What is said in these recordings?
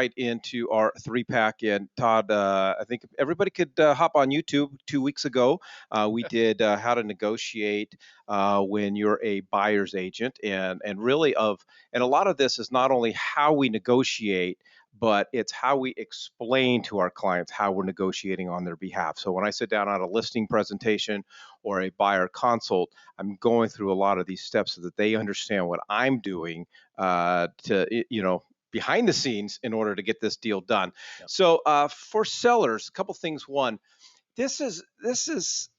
right into our three pack. And Todd, I think everybody could hop on YouTube 2 weeks ago. We did how to negotiate when you're a buyer's agent, and really and a lot of this is not only how we negotiate, but it's how we explain to our clients how we're negotiating on their behalf. So when I sit down on a listing presentation or a buyer consult, I'm going through a lot of these steps so that they understand what I'm doing behind the scenes in order to get this deal done. Yep. So for sellers, a couple things. One, this is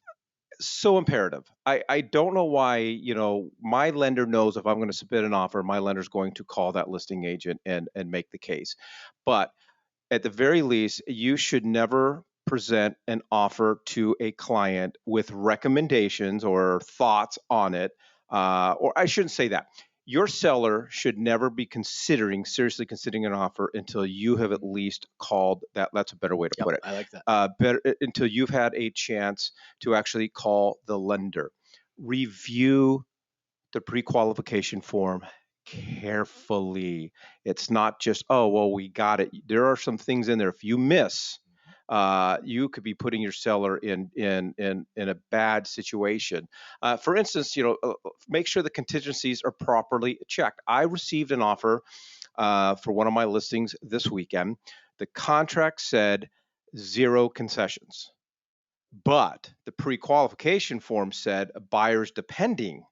so imperative. I don't know why, my lender knows if I'm going to submit an offer, my lender's going to call that listing agent and make the case. But at the very least, you should never present an offer to a client with recommendations or thoughts on it. Or I shouldn't say that. Your seller should never be seriously considering an offer until you have at least called that. That's a better way to Yep, put it. I like that. Until you've had a chance to actually call the lender. Review the pre-qualification form carefully. It's not just, oh, well, we got it. There are some things in there. If you miss, you could be putting your seller in a bad situation. For instance, make sure the contingencies are properly checked. I received an offer for one of my listings this weekend. The contract said 0 concessions, but the pre-qualification form said buyers depending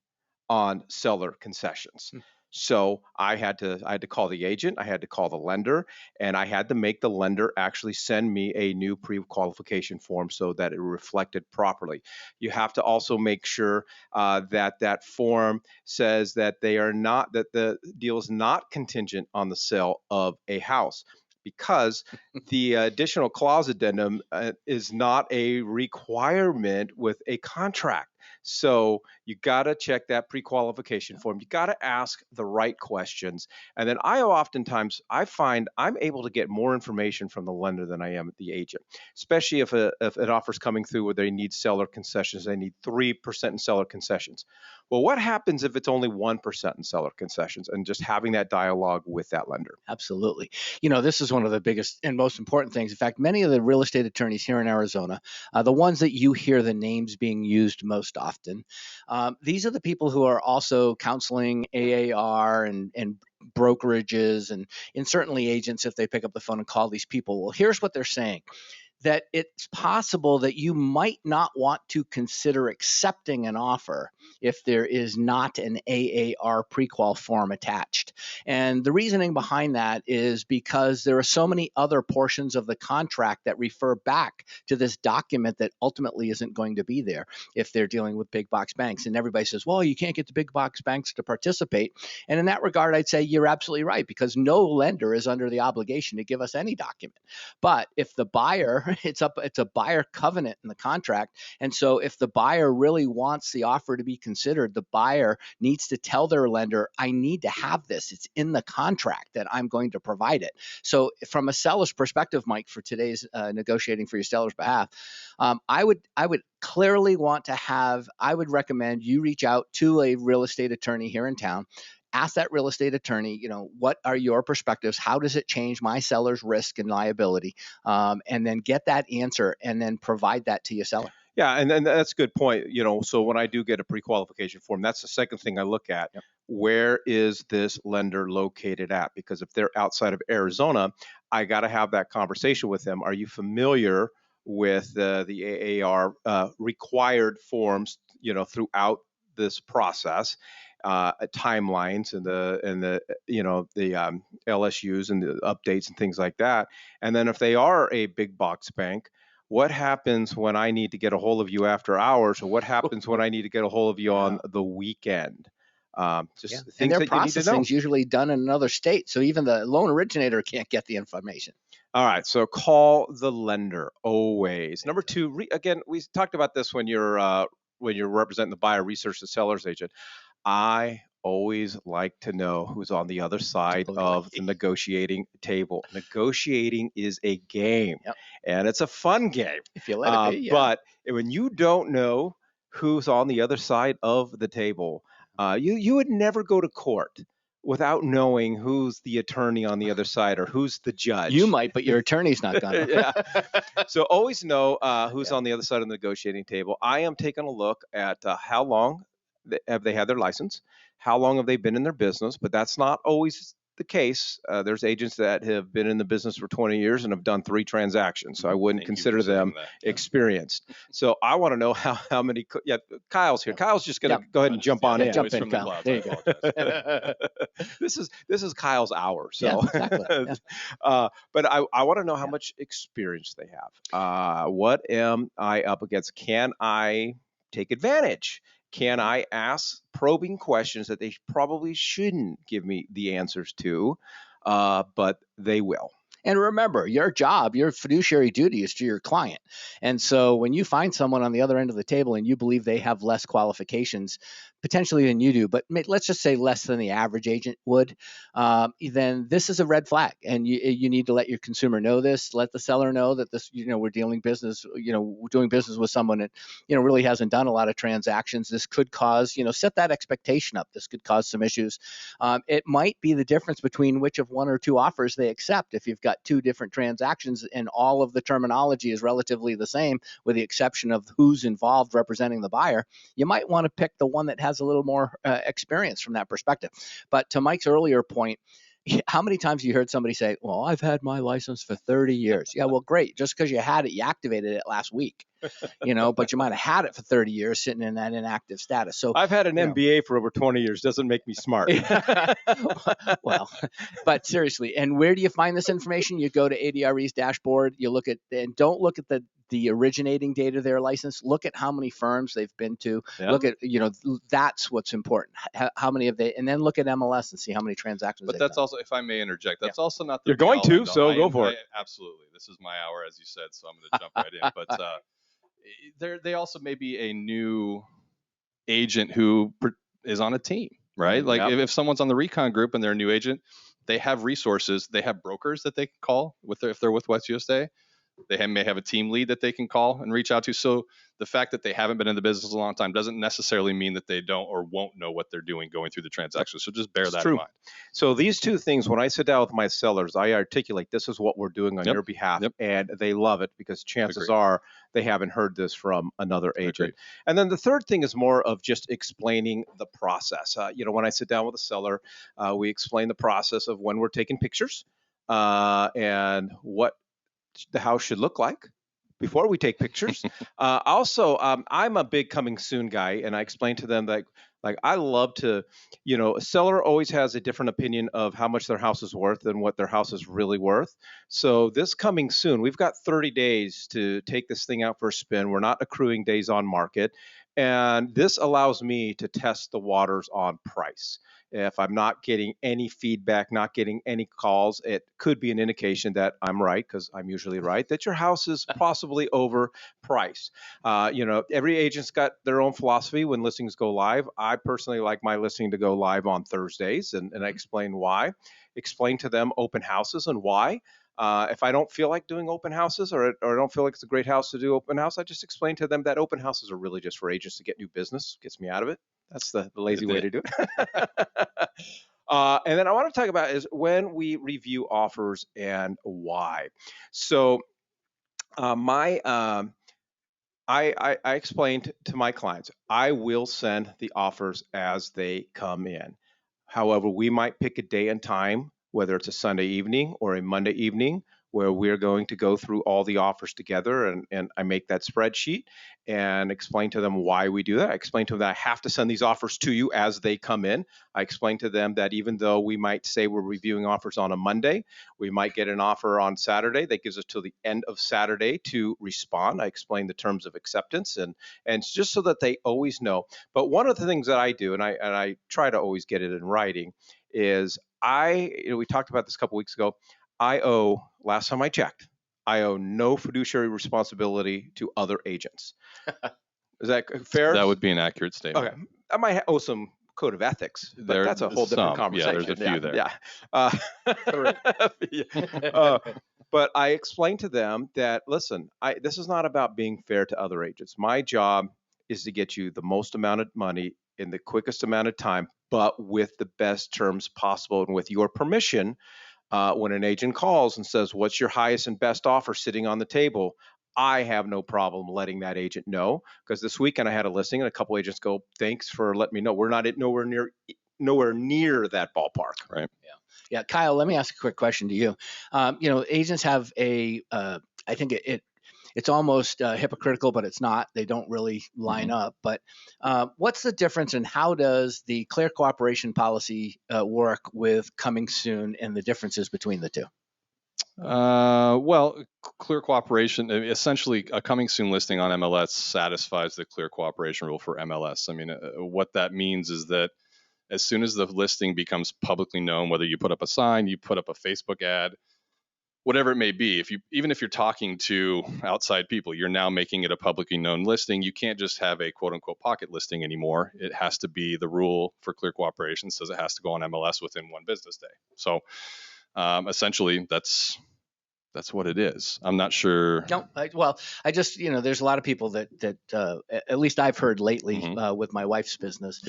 on seller concessions. So I had to call the agent, I had to call the lender, and I had to make the lender actually send me a new pre-qualification form so that it reflected properly. You have to also make sure that form says that that the deal is not contingent on the sale of a house, because the additional clause addendum is not a requirement with a contract. So you got to check that pre-qualification form. You got to ask the right questions. And then I find I'm able to get more information from the lender than I am at the agent, especially if an offer's coming through where they need seller concessions, they need 3% in seller concessions. Well, what happens if it's only 1% in seller concessions, and just having that dialogue with that lender? Absolutely. This is one of the biggest and most important things. In fact, many of the real estate attorneys here in Arizona, the ones that you hear the names being used most often, these are the people who are also counseling AAR and brokerages and certainly agents if they pick up the phone and call these people. Well, here's what they're saying: that it's possible that you might not want to consider accepting an offer if there is not an AAR prequal form attached. And the reasoning behind that is because there are so many other portions of the contract that refer back to this document that ultimately isn't going to be there if they're dealing with big box banks. And everybody says, well, you can't get the big box banks to participate. And in that regard, I'd say you're absolutely right, because no lender is under the obligation to give us any document. But if the buyer, it's a buyer covenant in the contract. And so if the buyer really wants the offer to be considered, the buyer needs to tell their lender, I need to have this. It's in the contract that I'm going to provide it. So from a seller's perspective, Mike, for today's negotiating for your seller's behalf, I would clearly I would recommend you reach out to a real estate attorney here in town. Ask that real estate attorney, what are your perspectives? How does it change my seller's risk and liability? And then get that answer and then provide that to your seller. Yeah, and that's a good point. So when I do get a pre-qualification form, that's the second thing I look at. Yep. Where is this lender located at? Because if they're outside of Arizona, I got to have that conversation with them. Are you familiar with the AAR required forms, throughout this process? Timelines and the LSUs and the updates and things like that. And then if they are a big box bank, what happens when I need to get a hold of you after hours, or what happens when I need to get a hold of you on the weekend? Just And things their that you need to know. processing is usually done in another state, so even the loan originator can't get the information. All right, so call the lender always. Number two, again, we talked about this when you're representing the buyer, research the seller's agent. I always like to know who's on the other side of the negotiating table. Negotiating is a game, Yep. and it's a fun game. If you let it be, yeah. But when you don't know who's on the other side of the table, you would never go to court without knowing who's the attorney on the other side or who's the You judge. might, but your attorney's not gonna. Yeah. So always know who's Yeah. on the other side of the negotiating table. I am taking a look at how long have they had their license, how long have they been in their business, but that's not always the case. There's agents that have been in the business for 20 years and have done 3 transactions, so I wouldn't Thank you for consider them saying that. experienced. So I want to know how many. Yeah, Kyle's here. Yep. Kyle's just going to Yep. go ahead and jump on Yeah, in. jump Voice in, from the Kyle. clouds. There I you go. apologize. This is Kyle's hour. Yeah, So, exactly. Yeah. but I want to know how Yeah. much experience they have. What am I up against? Can I take advantage? Can I ask probing questions that they probably shouldn't give me the answers to, but they will? And remember, your job, your fiduciary duty is to your client. And so when you find someone on the other end of the table and you believe they have less qualifications potentially than you do, but let's just say less than the average agent would, then this is a red flag. And you need to let your consumer know this, let the seller know that this, we're doing business with someone that, really hasn't done a lot of transactions. This could cause, set that expectation up. This could cause some issues. It might be the difference between which of one or two offers they accept. If you've got two different transactions and all of the terminology is relatively the same, with the exception of who's involved representing the buyer, you might want to pick the one that has a little more experience from that perspective. But to Mike's earlier point, how many times have you heard somebody say, well, I've had my license for 30 years? Yeah, well, great. Just because you had it, you activated it last week, but you might have had it for 30 years sitting in that inactive status. So I've had an MBA for over 20 years. Doesn't make me smart. well, but seriously, and where do you find this information? You go to ADRE's dashboard, you look at, and don't look at the originating date of their license. Look at how many firms they've been to. Yeah. Look at, that's what's important. How many have they, and then look at MLS and see how many transactions But they've that's done. also, if I may interject, that's also not the You're going be-all, to, end-all. so go for it. Absolutely. This is my hour, as you said, so I'm going to jump right in. But they also may be a new agent who is on a team, right? Like Yep. if someone's on the recon group and they're a new agent, they have resources. They have brokers that they can call if they're with West USA. They may have a team lead that they can call and reach out to. So the fact that they haven't been in the business a long time doesn't necessarily mean that they don't or won't know what they're doing going through the transaction. So just bear It's that true. in mind. So these two things, when I sit down with my sellers, I articulate this is what we're doing on Yep. your behalf, Yep. and they love it because chances Agreed. are they haven't heard this from another agent. Agreed. And then the third thing is more of just explaining the process. When I sit down with a seller, we explain the process of when we're taking pictures and what the house should look like before we take pictures. Also, I'm a big coming soon guy, and I explain to them that like I love to, a seller always has a different opinion of how much their house is worth than what their house is really worth. So this coming soon, we've got 30 days to take this thing out for a spin. We're not accruing days on market. And this allows me to test the waters on price. If I'm not getting any feedback, not getting any calls, it could be an indication that I'm right, because I'm usually right, that your house is possibly overpriced. Every agent's got their own philosophy when listings go live. I personally like my listing to go live on Thursdays, and I explain why. Explain to them open houses and why. If I don't feel like doing open houses or I don't feel like it's a great house to do open house, I just explain to them that open houses are really just for agents to get new business. Gets me out of it. That's the lazy way to do it. And then I want to talk about is when we review offers and why. So I explained to my clients, I will send the offers as they come in. However, we might pick a day and time, whether it's a Sunday evening or a Monday evening, where we're going to go through all the offers together, and I make that spreadsheet and explain to them why we do that. I explain to them that I have to send these offers to you as they come in. I explain to them that even though we might say we're reviewing offers on a Monday, we might get an offer on Saturday that gives us till the end of Saturday to respond. I explain the terms of acceptance and it's just so that they always know. But one of the things that I do, and I try to always get it in writing, is we talked about this a couple weeks ago. Last time I checked, I owe no fiduciary responsibility to other agents. Is that fair? That would be an accurate statement. Okay. I might owe some code of ethics, but that's a whole different conversation. Yeah, there's a few there. Yeah. But I explained to them that, listen, this is not about being fair to other agents. My job is to get you the most amount of money in the quickest amount of time but with the best terms possible and with your permission. When an agent calls and says, "What's your highest and best offer sitting on the table?" I have no problem letting that agent know, because this weekend I had a listing and a couple agents go, "Thanks for letting me know. We're not nowhere near that ballpark." Right. Yeah, Kyle, let me ask a quick question to you. Agents have I think it's almost hypocritical, but it's not. They don't really line up. But what's the difference, and how does the clear cooperation policy work with coming soon, and the differences between the two? Well, clear cooperation, essentially a coming soon listing on MLS satisfies the clear cooperation rule for MLS. I mean, what that means is that as soon as the listing becomes publicly known, whether you put up a sign, you put up a Facebook ad, whatever it may be, even if you're talking to outside people, you're now making it a publicly known listing. You can't just have a quote unquote pocket listing anymore. It has to be, the rule for clear cooperation says it has to go on MLS within 1 business day. So essentially that's what it is. I'm not sure. No, I just, there's a lot of people that at least I've heard lately with my wife's business,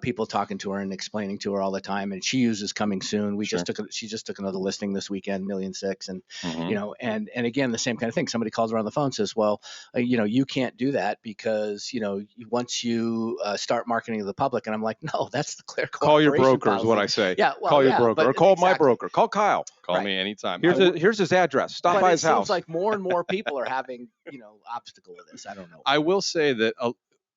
people talking to her and explaining to her all the time, and she uses coming soon. She just took another listing this weekend, 1,600,000, and and again the same kind of thing. Somebody calls her on the phone, says, "Well, you can't do that because once you start marketing to the public," and I'm like, "No, that's the clear cooperation Call your broker policy. Is what I say. Yeah, well, call your broker, or call my broker. Call Kyle. Call me anytime. Here's his address. Stop by his house. It seems like more and more people are having, obstacle with this. I don't know. I will say that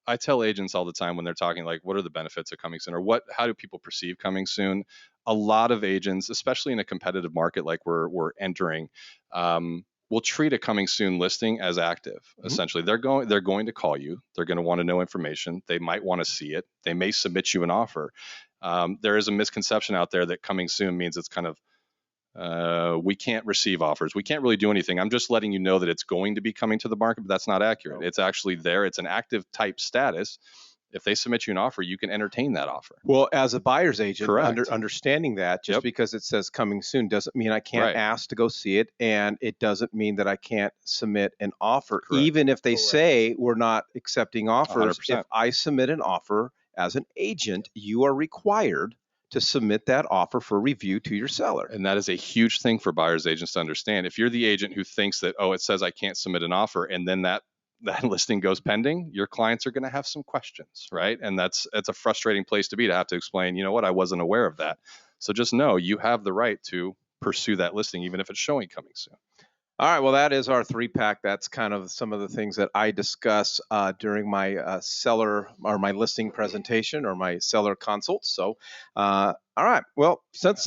I tell agents all the time when they're talking, like, what are the benefits of coming soon, or how do people perceive coming soon? A lot of agents, especially in a competitive market like we're entering, will treat a coming soon listing as active. Essentially, they're going to call you. They're going to want to know information. They might want to see it. They may submit you an offer. There is a misconception out there that coming soon means it's kind of, we can't receive offers. We can't really do anything. I'm just letting you know that it's going to be coming to the market, but that's not accurate. It's actually there. It's an active type status. If they submit you an offer, you can entertain that offer. Well, as a buyer's agent, understanding that just because it says coming soon doesn't mean I can't ask to go see it, and it doesn't mean that I can't submit an offer. Even if they say we're not accepting offers. 100%. If I submit an offer as an agent, you are required to submit that offer for review to your seller. And that is a huge thing for buyers agents to understand. If you're the agent who thinks that, it says I can't submit an offer, and then that listing goes pending, your clients are going to have some questions, right? And it's a frustrating place to be, to have to explain, I wasn't aware of that. So just know you have the right to pursue that listing, even if it's showing coming soon. All right, well, that is our 3-pack. That's kind of some of the things that I discuss during my seller or my listing presentation or my seller consults. So, all right, well, since